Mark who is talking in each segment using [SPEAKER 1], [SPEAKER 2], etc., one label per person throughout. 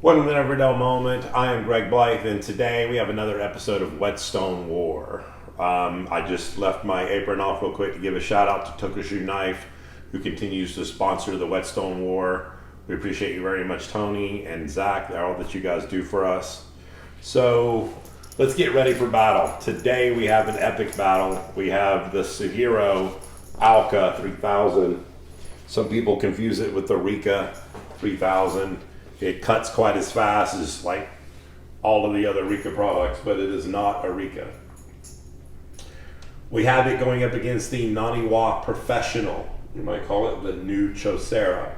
[SPEAKER 1] Welcome to Everyday Moment. I am Greg Blythe, and today we have another episode of Whetstone War. I just left my apron off real quick to give a shout out to Tokushu Knife, who continues to sponsor the Whetstone War. We appreciate you very much, Tony and Zach, all that you guys do for us. So let's get ready for battle. Today we have an epic battle. We have the Suehiro Ouka 3000. Some people confuse it with the Rika 3000. It cuts quite as fast as like all of the other Rika products, but it is not a Rika. We have it going up against the Naniwa Professional. You might call it the new Chosera.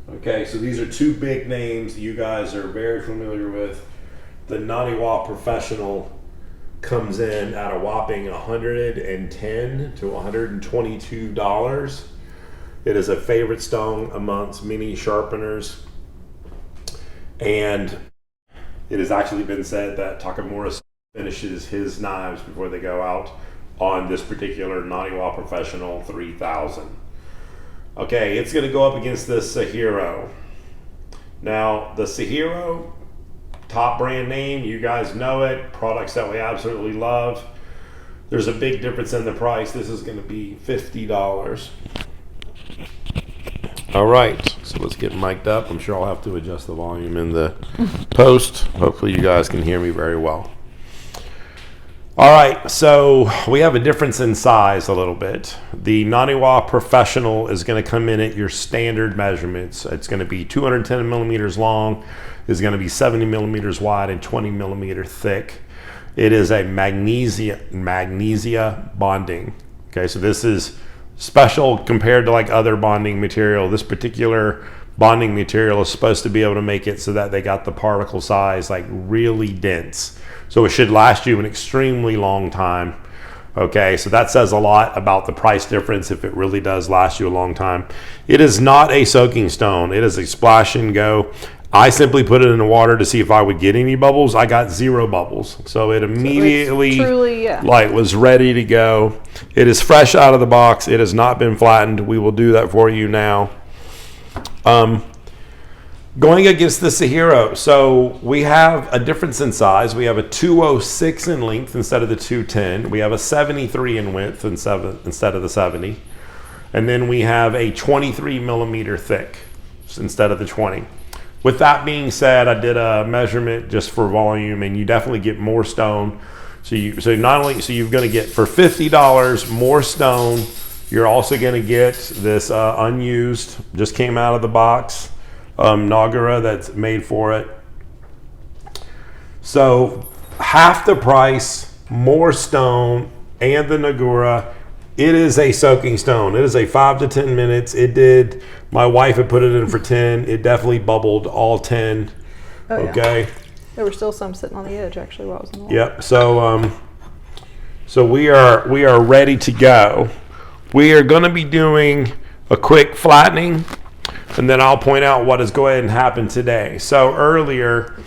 [SPEAKER 1] Okay, so these are two big names you guys are very familiar with. The Naniwa Professional comes in at a whopping $110 to $122. It is a favorite stone amongst many sharpeners, and it has actually been said that Takamura finishes his knives before they go out on this particular Naniwa Professional 3000. Okay, it's going to go up against the Suehiro. Now, the Suehiro, top brand name, you guys know it, products that we absolutely love. There's a big difference in the price. This is going to be $50. All right, so let's get mic'd up. I'm sure I'll have to adjust the volume in the post. Hopefully you guys can hear me very well. All right, so we have a difference in size a little bit. The Naniwa Professional is going to come in at your standard measurements. It's going to be 210 millimeters long, is going to be 70 millimeters wide and 20 millimeter thick. It is a magnesia bonding. Okay, so this is special compared to like other bonding material. This particular bonding material is supposed to be able to make it so that they got the particle size like really dense. So it should last you an extremely long time. Okay, so that says a lot about the price difference if it really does last you a long time. It is not a soaking stone. It is a splash and go. I simply put it in the water to see if I would get any bubbles. I got 0 bubbles. So it immediately like was ready to go. It is fresh out of the box. It has not been flattened. We will do that for you now. Going against the Suehiro. So we have a difference in size. We have a 206 in length instead of the 210. We have a 73 in width instead of the 70. And then we have a 23 millimeter thick instead of the 20. With that being said, I did a measurement just for volume, and you definitely get more stone. So you're going to get for $50 more stone. You're also going to get this unused, just came out of the box, Nagara that's made for it. So half the price, more stone, and the Nagara. It is a soaking stone. It is a 5 to 10 minutes. It did. My wife had put it in for 10. It definitely bubbled all 10. Oh, okay.
[SPEAKER 2] Yeah. There were still some sitting on the edge actually while I was in the water.
[SPEAKER 1] Yep. So we are ready to go. We are going to be doing a quick flattening, and then I'll point out what is going to happen today. So earlier,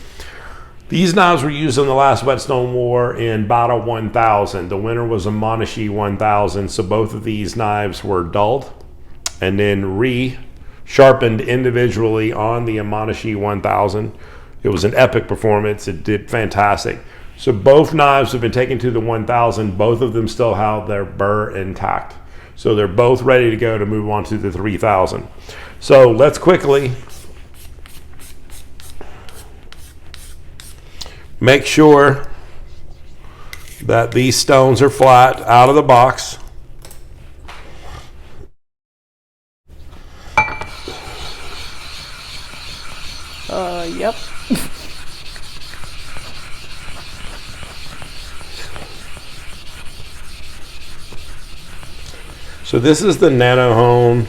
[SPEAKER 1] these knives were used in the last Whetstone War in Battle 1000. The winner was a Monashi 1000, so both of these knives were dulled and then re-sharpened individually on the Monashi 1000. It was an epic performance. It did fantastic. So both knives have been taken to the 1000. Both of them still have their burr intact. So they're both ready to go to move on to the 3000. So let's quickly make sure that these stones are flat out of the box.
[SPEAKER 2] Yep.
[SPEAKER 1] So this is the Nanohone.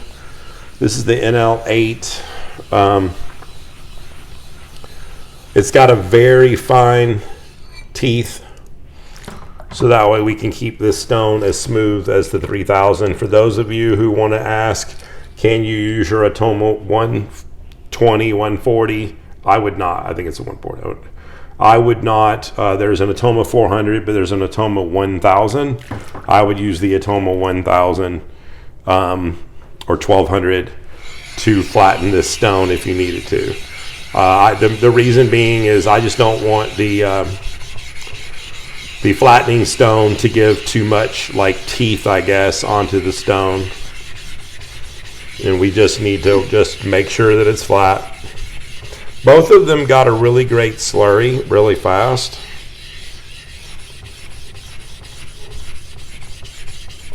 [SPEAKER 1] This is the NL8. It's got a very fine teeth, so that way we can keep this stone as smooth as the 3000. For those of you who want to ask, can you use your Atomo 120, 140? I would not. I think it's a 140. I would not. There's an Atomo 400, but there's an Atomo 1000. I would use the Atomo 1000 or 1200 to flatten this stone if you needed to. The reason being is I just don't want the flattening stone to give too much like teeth, I guess, onto the stone. And we just need to just make sure that it's flat. Both of them got a really great slurry really fast.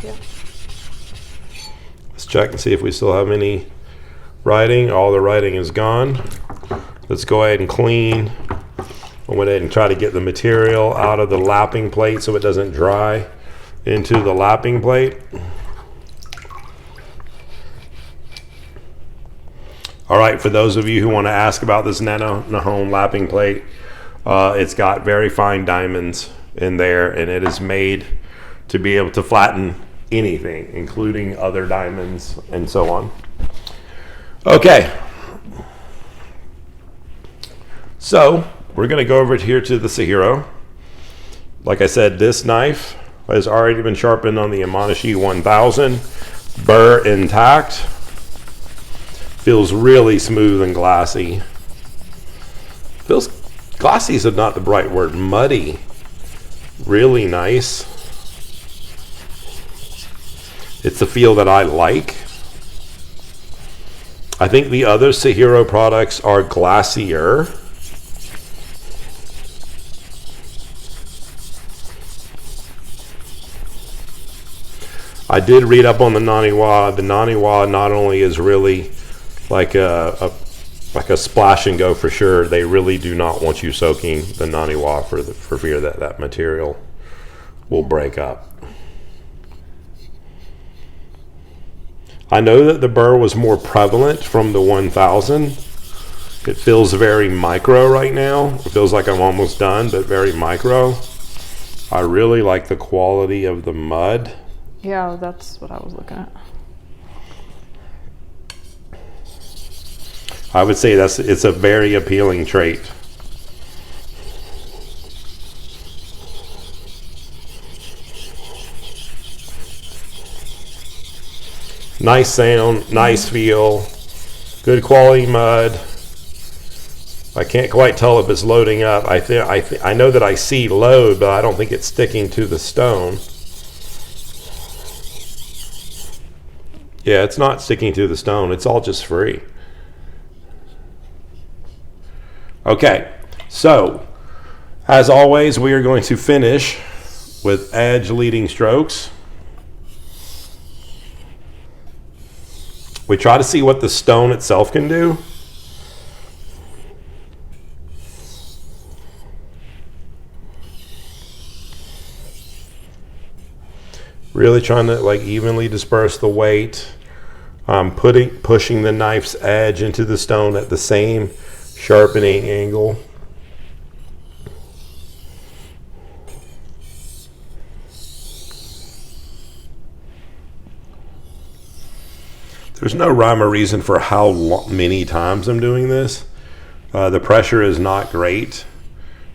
[SPEAKER 2] Yeah.
[SPEAKER 1] Let's check and see if we still have any writing. All the writing is gone. Let's go ahead and clean. I'll go ahead and try to get the material out of the lapping plate so it doesn't dry into the lapping plate. All right, for those of you who want to ask about this Naniwa lapping plate, it's got very fine diamonds in there, and it is made to be able to flatten anything, including other diamonds and so on. Okay. So we're going to go over here to the Suehiro. Like I said, this knife has already been sharpened on the Imanishi 1000. Burr intact. Feels really smooth and glassy. Feels glassy is not the right word. Muddy. Really nice. It's a feel that I like. I think the other Suehiro products are glassier. I did read up on the Naniwa. The Naniwa not only is really like a splash and go for sure, they really do not want you soaking the Naniwa for fear that that material will break up. I know that the burr was more prevalent from the 1000. It feels very micro right now. It feels like I'm almost done, but very micro. I really like the quality of the mud.
[SPEAKER 2] Yeah, that's what I was looking at.
[SPEAKER 1] I would say it's a very appealing trait. Nice sound, nice feel, good quality mud. I can't quite tell if it's loading up. I know that I see load, but I don't think it's sticking to the stone. Yeah, it's not sticking to the stone. It's all just free. Okay, so as always, we are going to finish with edge leading strokes. We try to see what the stone itself can do. Really trying to like evenly disperse the weight. Pushing the knife's edge into the stone at the same sharpening angle. There's no rhyme or reason for how many times I'm doing this. The pressure is not great.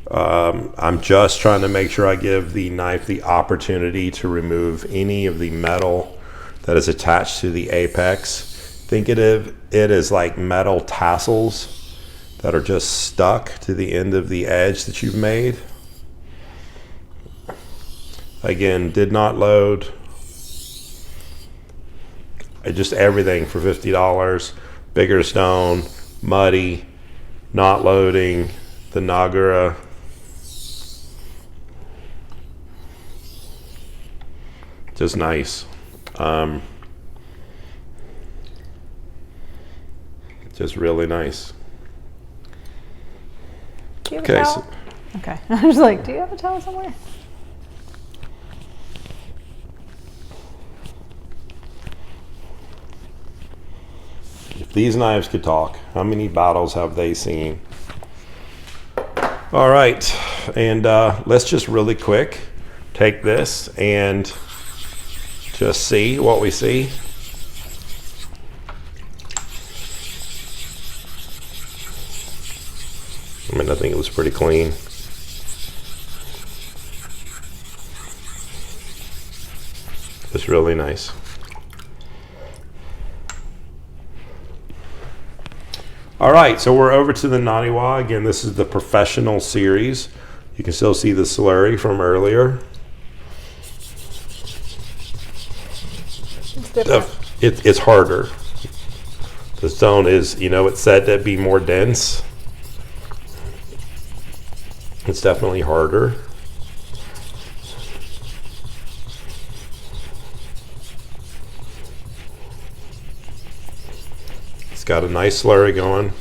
[SPEAKER 1] I'm just trying to make sure I give the knife the opportunity to remove any of the metal that is attached to the apex. Think of it as like metal tassels that are just stuck to the end of the edge that you've made. Again, did not load. Just everything for $50. Bigger stone, muddy, not loading, the Nagura. Just nice. Just really nice.
[SPEAKER 2] Do you have a towel? Okay. I was like, do you have a towel somewhere?
[SPEAKER 1] If these knives could talk, how many battles have they seen? All right, and let's just really quick take this and just see what we see. I mean, I think it was pretty clean. It's really nice. All right, so we're over to the Naniwa. Again, this is the professional series. You can still see the slurry from earlier.
[SPEAKER 2] It's different.
[SPEAKER 1] It's harder. The stone is, it's said to be more dense. It's definitely harder. It's got a nice slurry going.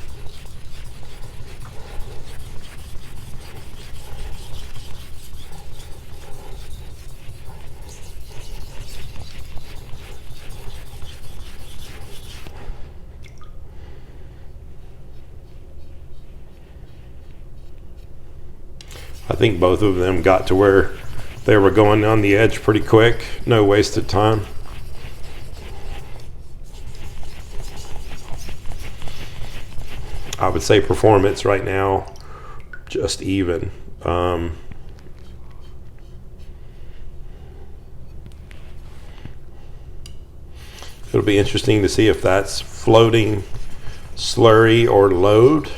[SPEAKER 1] I think both of them got to where they were going on the edge pretty quick. No wasted time. I would say performance right now, just even. It'll be interesting to see if that's floating slurry or load.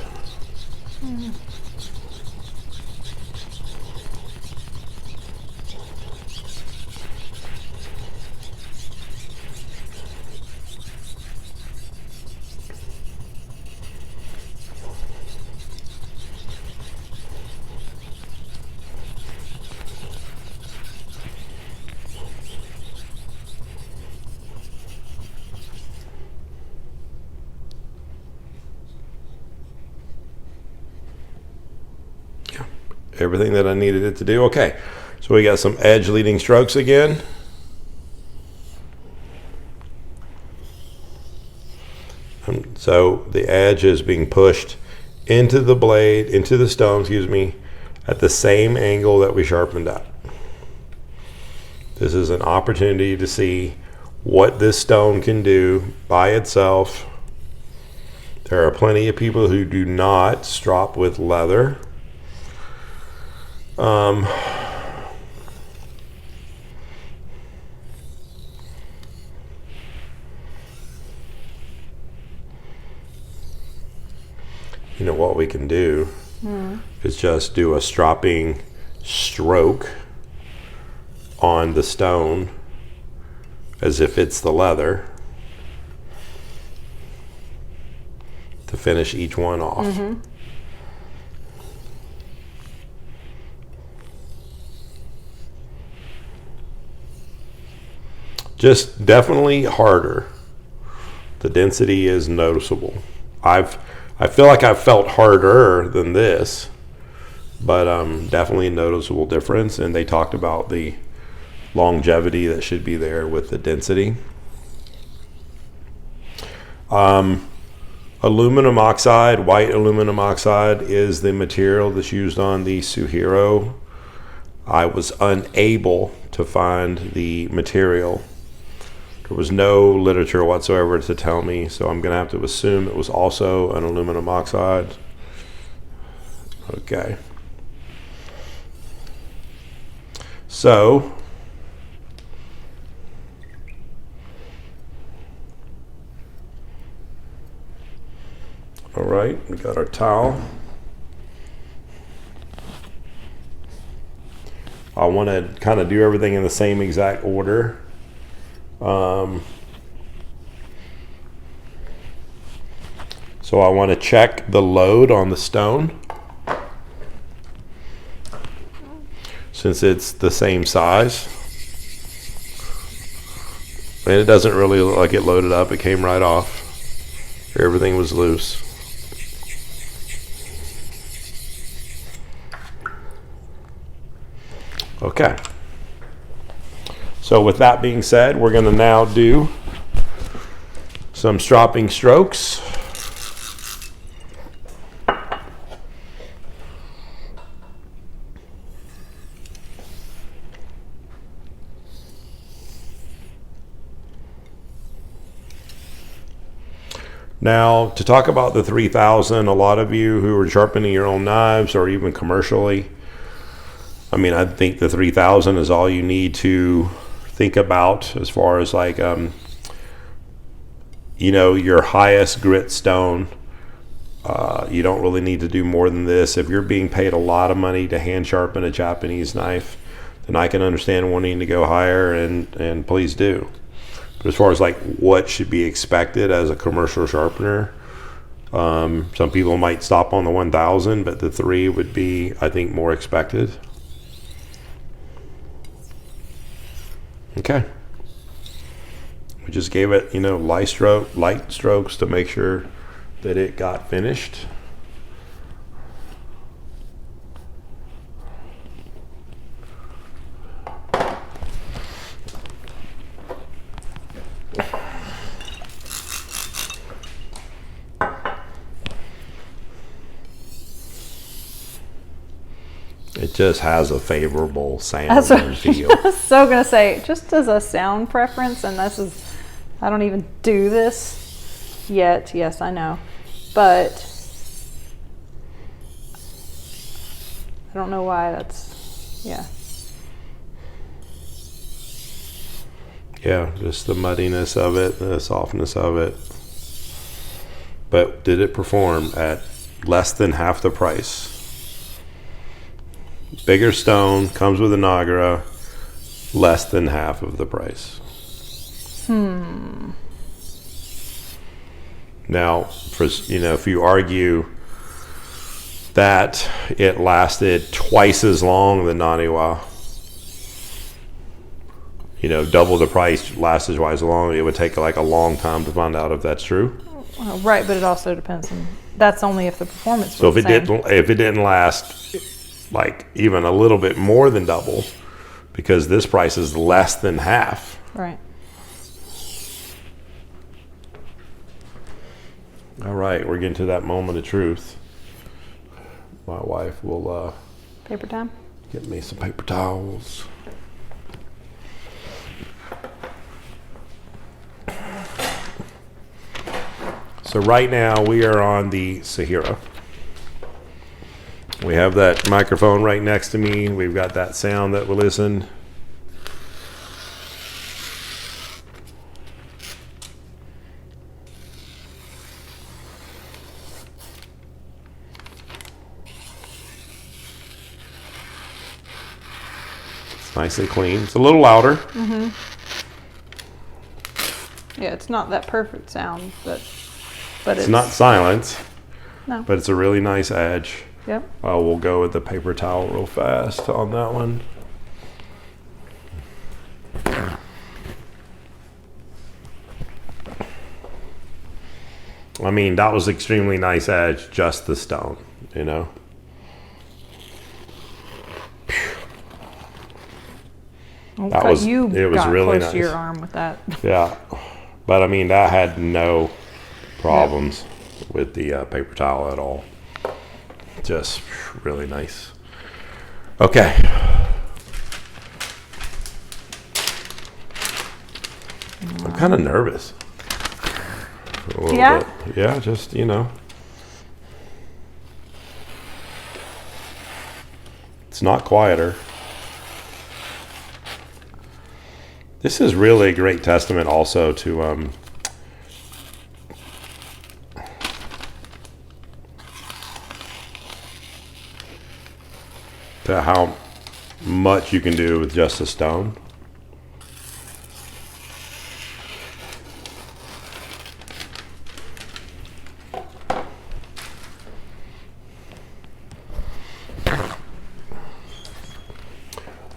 [SPEAKER 1] Everything that I needed it to do. Okay, so we got some edge leading strokes again. So the edge is being pushed into the blade, into the stone, at the same angle that we sharpened up. This is an opportunity to see what this stone can do by itself. There are plenty of people who do not strop with leather. What we can do is just do a stropping stroke on the stone as if it's the leather to finish each one off. Just definitely harder. The density is noticeable. I feel like I've felt harder than this, but definitely a noticeable difference. And they talked about the longevity that should be there with the density. Aluminum oxide, white aluminum oxide, is the material that's used on the Suehiro. I was unable to find the material. There was no literature whatsoever to tell me, so I'm going to have to assume it was also an aluminum oxide. Okay. So, all right, we got our towel. I want to kind of do everything in the same exact order. So I want to check the load on the stone since it's the same size. And it doesn't really look like it loaded up. It came right off. Everything was loose. Okay. So with that being said, we're going to now do some stropping strokes. Now, to talk about the 3000, a lot of you who are sharpening your own knives or even commercially, I think the 3000 is all you need to think about as far as your highest grit stone. You don't really need to do more than this. If you're being paid a lot of money to hand sharpen a Japanese knife, then I can understand wanting to go higher, and please do. But as far as like what should be expected as a commercial sharpener, some people might stop on the 1000, but the 3 would be, I think, more expected. Okay. We just gave it, light strokes to make sure that it got finished. It just has a favorable sound and feel.
[SPEAKER 2] I was so gonna say, just as a sound preference, and I don't even do this yet. Yes, I know, but I don't know why that's, yeah.
[SPEAKER 1] Yeah, just the muddiness of it, the softness of it. But did it perform at less than half the price? Bigger stone, comes with a Nagara, less than half of the price. Now, if you argue that it lasted twice as long than Naniwa, double the price, lasted twice as long, it would take like a long time to find out if that's true.
[SPEAKER 2] Well, right, but it also depends on, that's only if the performance
[SPEAKER 1] So
[SPEAKER 2] was the same.
[SPEAKER 1] if it didn't last like even a little bit more than double, because this price is less than half.
[SPEAKER 2] Right.
[SPEAKER 1] All right, we're getting to that moment of truth. My wife will
[SPEAKER 2] Paper time?
[SPEAKER 1] get me some paper towels. So right now we are on the Suehiro. We have that microphone right next to me. We've got that sound that we listen. It's nice and clean. It's a little louder.
[SPEAKER 2] Mm-hmm. Yeah, it's not that perfect sound, but
[SPEAKER 1] It's not silence.
[SPEAKER 2] No.
[SPEAKER 1] But it's a really nice edge.
[SPEAKER 2] Yep.
[SPEAKER 1] We'll go with the paper towel real fast on that one. I mean, that was extremely nice edge, just the stone, It was really nice.
[SPEAKER 2] To your arm with that.
[SPEAKER 1] Yeah, but I mean, that had no problems with the paper towel at all. Just really nice. Okay. I'm kind of nervous. A little bit. Yeah, just, It's not quieter. This is really a great testament also to how much you can do with just a stone.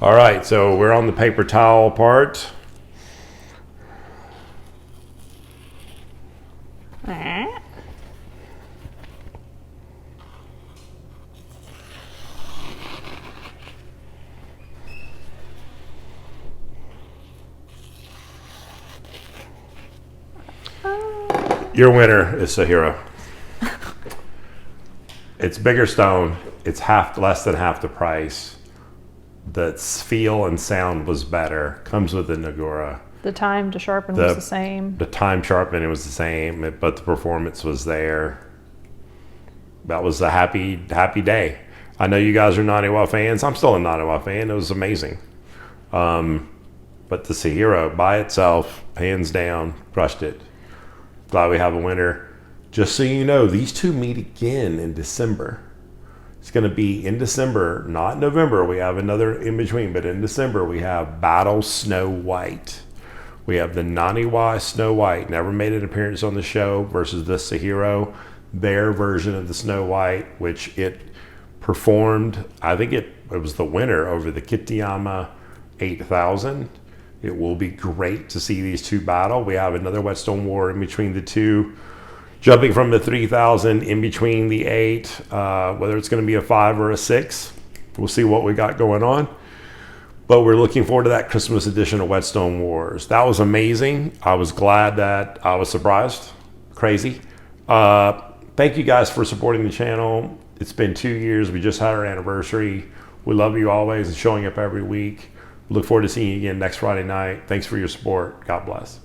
[SPEAKER 1] All right, so we're on the paper towel part. Your winner is Suehiro. It's bigger stone. It's less than half the price. The feel and sound was better. Comes with the Nagara.
[SPEAKER 2] The time to sharpen was the same.
[SPEAKER 1] The time sharpening was the same, but the performance was there. That was a happy day. I know you guys are Naniwa fans. I'm still a Naniwa fan. It was amazing. But the Suehiro by itself, hands down, crushed it. Glad we have a winner. Just so you know, these two meet again in December. It's going to be in December, not November. We have another in between, but in December we have Battle Snow White. We have the Naniwa Snow White, never made an appearance on the show, versus the Suehiro, their version of the Snow White, which it performed. I think it was the winner over the Kitayama 8000. It will be great to see these two battle. We have another Whetstone war in between the two, jumping from the 3000 in between the 8, whether it's going to be a 5 or a 6. We'll see what we got going on. But we're looking forward to that Christmas edition of Whetstone Wars. That was amazing. I was glad that I was surprised. Crazy. Thank you guys for supporting the channel. It's been 2 years. We just had our anniversary. We love you always and showing up every week. Look forward to seeing you again next Friday night. Thanks for your support. God bless.